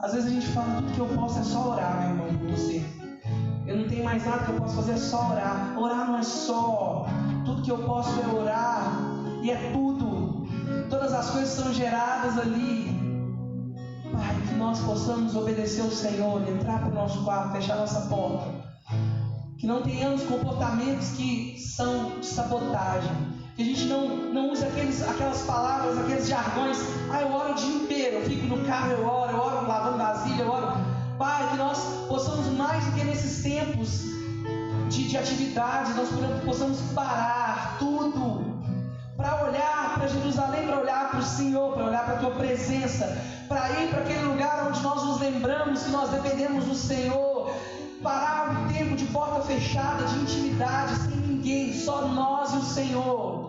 Às vezes a gente fala, tudo que eu posso é só orar, meu irmão, por você. Eu não tenho mais nada que eu possa fazer, é só orar. Orar não é só. Tudo que eu posso é orar. E é tudo. Todas as coisas são geradas ali. Pai, que nós possamos obedecer ao Senhor, entrar para o nosso quarto, fechar a nossa porta. Que não tenhamos comportamentos que são de sabotagem. Que a gente não use aquelas palavras, aqueles jargões. Eu oro o dia inteiro, eu fico no carro, eu oro lavando vasilha, eu oro. Pai, que nós possamos mais do que nesses tempos de atividades, nós possamos parar tudo para olhar para Jerusalém, para olhar para o Senhor, para olhar para a tua presença, para ir para aquele lugar onde nós nos lembramos que nós dependemos do Senhor, parar um tempo de porta fechada, de intimidade, sem ninguém, só nós e o Senhor,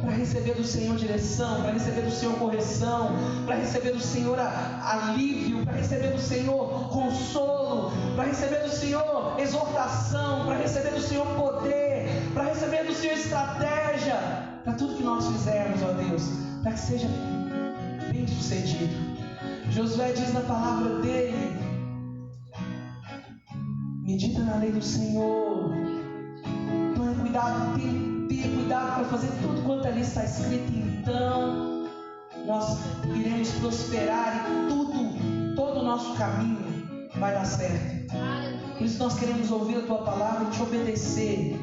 para receber do Senhor direção, para receber do Senhor correção, para receber do Senhor alívio, para receber do Senhor consolo, para receber do Senhor exortação, para receber do Senhor poder, para receber do Senhor estratégia, para tudo que nós fizermos, ó Deus, para que seja bem sucedido. Josué diz na palavra dele Medita na lei do Senhor. Tenha cuidado para fazer tudo quanto ali está escrito. Então nós iremos prosperar e todo o nosso caminho vai dar certo. Por isso nós queremos ouvir a tua palavra e te obedecer.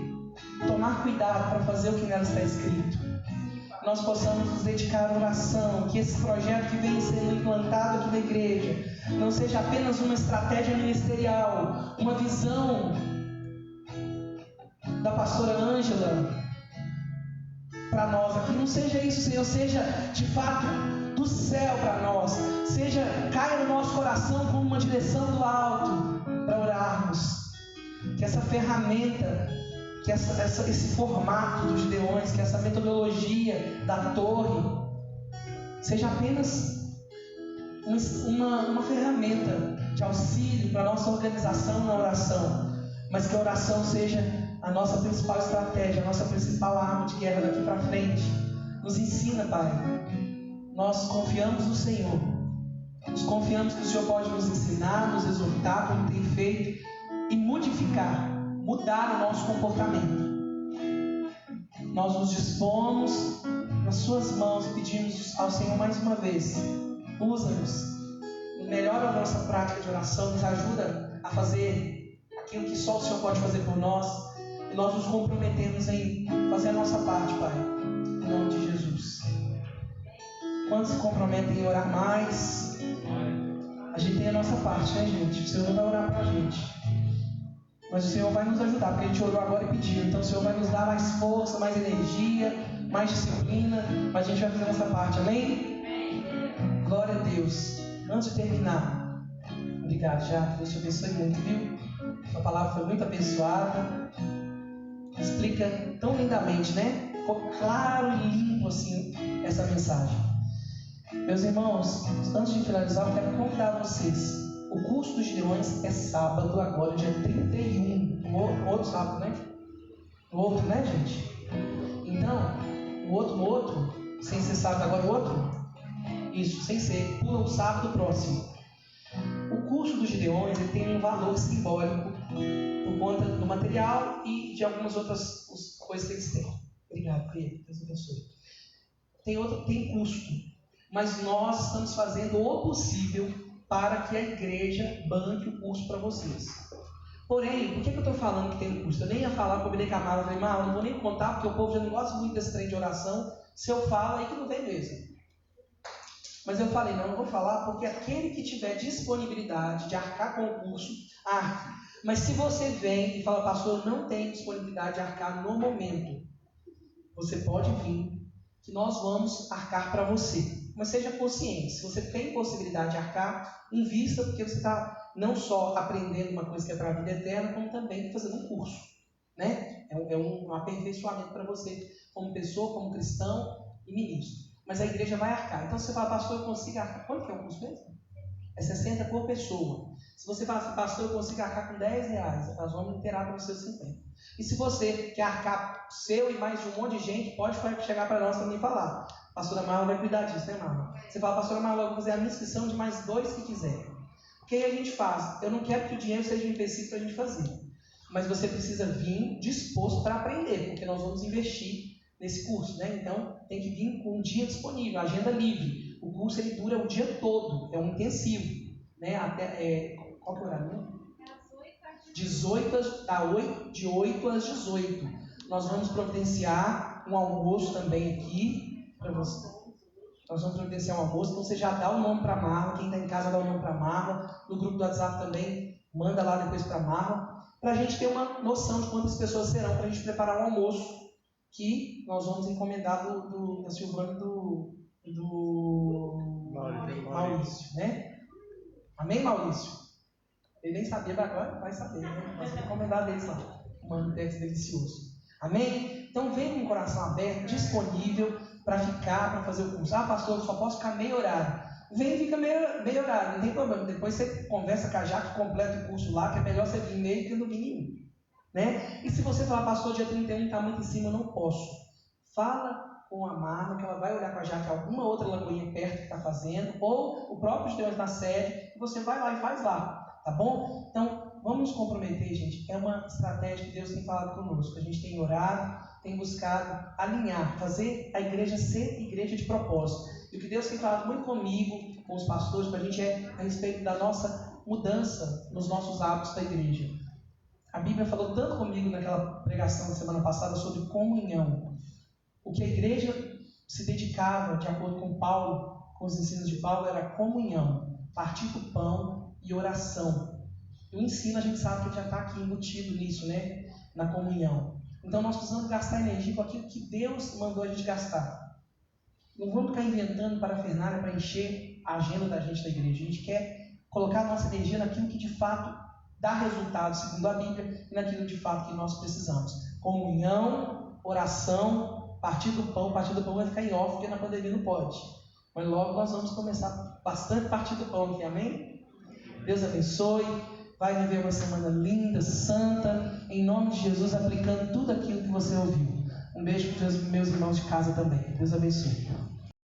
Tomar cuidado para fazer o que nela está escrito. Nós possamos nos dedicar à oração, que esse projeto que vem sendo implantado aqui na igreja não seja apenas uma estratégia ministerial, uma visão da pastora Ângela para nós aqui. Não seja isso, Senhor, seja de fato do céu para nós, caia no nosso coração como uma direção do alto para orarmos. Que essa ferramenta, que esse formato dos Gideões, que essa metodologia da torre seja apenas uma ferramenta de auxílio para a nossa organização na oração, mas que a oração seja a nossa principal estratégia, a nossa principal arma de guerra daqui para frente. Nos ensina, Pai. Nós confiamos no Senhor. Nós confiamos que o Senhor pode nos ensinar, nos exortar, como tem feito, e mudar o nosso comportamento. Nós nos dispomos nas suas mãos, pedimos ao Senhor mais uma vez: usa-nos, melhora a nossa prática de oração, nos ajuda a fazer aquilo que só o Senhor pode fazer por nós, e nós nos comprometemos em fazer a nossa parte, Pai, em nome de Jesus. Quantos se comprometem em orar mais? A gente tem a nossa parte, né, gente? O Senhor não vai orar pra gente, mas o Senhor vai nos ajudar, porque a gente orou agora e pediu. Então o Senhor vai nos dar mais força, mais energia, mais disciplina, mas a gente vai fazer a nossa parte, amém? Glória a Deus. Antes de terminar, obrigado, Jaque, Deus te abençoe muito, viu? A palavra foi muito abençoada, explica tão lindamente, né? Ficou claro e limpo assim essa mensagem. Meus irmãos, antes de finalizar, eu quero convidar vocês. O curso dos Gideões é sábado, agora, dia 31. No outro sábado, né? No outro, né, gente? Então, no outro, sem ser sábado agora, o outro? Isso, sem ser, pula o sábado próximo. O curso dos Gideões ele tem um valor simbólico por conta do material e de algumas outras coisas que eles têm. Obrigado, Pedro. Deus abençoe. Tem custo, mas nós estamos fazendo o possível para que a igreja banque o curso para vocês. Porém, por que eu estou falando que tem custo? Eu nem ia falar, combinei com a Mara, falei, Mara, não vou nem contar, porque o povo já não gosta muito desse trem de oração. Se eu falo, aí que não vem mesmo. Mas eu falei, não vou falar, porque aquele que tiver disponibilidade de arcar com o curso, arque. Mas se você vem e fala, pastor, eu não tenho disponibilidade de arcar no momento, você pode vir, que nós vamos arcar para você. Mas seja consciente, se você tem possibilidade de arcar, invista, porque você está não só aprendendo uma coisa que é para a vida eterna, como também fazendo um curso, né? É um aperfeiçoamento para você, como pessoa, como cristão e ministro. Mas a igreja vai arcar. Então você fala, pastor, eu consigo arcar. Quanto que é o curso mesmo? É 60 por pessoa. Se você fala, pastor, eu consigo arcar com R$10, nós vamos inteirar para você os 50. E se você quer arcar seu e mais de um monte de gente, pode chegar para nós também e falar. Pastora Marla vai cuidar disso, né, Marla? Você fala, pastora Marla, eu vou fazer a minha inscrição de mais 2 que quiserem. O que aí a gente faz? Eu não quero que o dinheiro seja um empecilho para a gente fazer. Mas você precisa vir disposto para aprender, porque nós vamos investir nesse curso, né? Então, tem que vir com um dia disponível, agenda livre. O curso ele dura o dia todo, é um intensivo, né? Qual que é o horário, né? De 8 às 18. Nós vamos providenciar um almoço também aqui para você. Nós vamos providenciar um almoço, então você já dá o nome para a Marla, quem está em casa dá o nome para a Marla, no grupo do WhatsApp também, manda lá depois para a Marla, para a gente ter uma noção de quantas pessoas serão, para a gente preparar um almoço que nós vamos encomendar da Silvana e do Maurício, né? Amém, Maurício? Ele nem sabia, mas agora vai saber, né? Nós vamos encomendar deles lá, um mantex delicioso. Amém? Então vem com o coração aberto, disponível para ficar, para fazer o curso. Ah, pastor, eu só posso ficar meio horário. Vem e fica meio horário, não tem problema. Depois você conversa com a Jaque, completa o curso lá, que é melhor você vir meio que não vir nenhum. Né? E se você falar, pastor, dia 31 está muito em cima, eu não posso. Fala com a Marla, que ela vai olhar com a Jaque alguma outra lagoinha perto que está fazendo, ou o próprio Gideões na sede, e você vai lá e faz lá. tá bom? Então, vamos nos comprometer, gente. É uma estratégia que Deus tem falado conosco. A gente tem orado, tem buscado alinhar, fazer a igreja ser igreja de propósito. E o que Deus tem falado muito comigo, com os pastores, para a gente é a respeito da nossa mudança nos nossos hábitos da igreja. A Bíblia falou tanto comigo naquela pregação da semana passada sobre comunhão. O que a igreja se dedicava, de acordo com Paulo, com os ensinos de Paulo, era comunhão, partir do pão e oração. E o ensino a gente sabe que já está aqui embutido nisso, né? Na comunhão. Então nós precisamos gastar energia com aquilo que Deus mandou a gente gastar. Não vamos ficar inventando parafernália para encher a agenda da gente da igreja. A gente quer colocar a nossa energia naquilo que de fato dá resultado, segundo a Bíblia, e naquilo de fato que nós precisamos. Comunhão, oração, partir do pão vai ficar em off, porque na pandemia não pode. Mas logo nós vamos começar bastante partir do pão aqui, amém? Deus abençoe. Vai viver uma semana linda, santa, em nome de Jesus, aplicando tudo aquilo que você ouviu. Um beijo para os meus irmãos de casa também. Deus abençoe.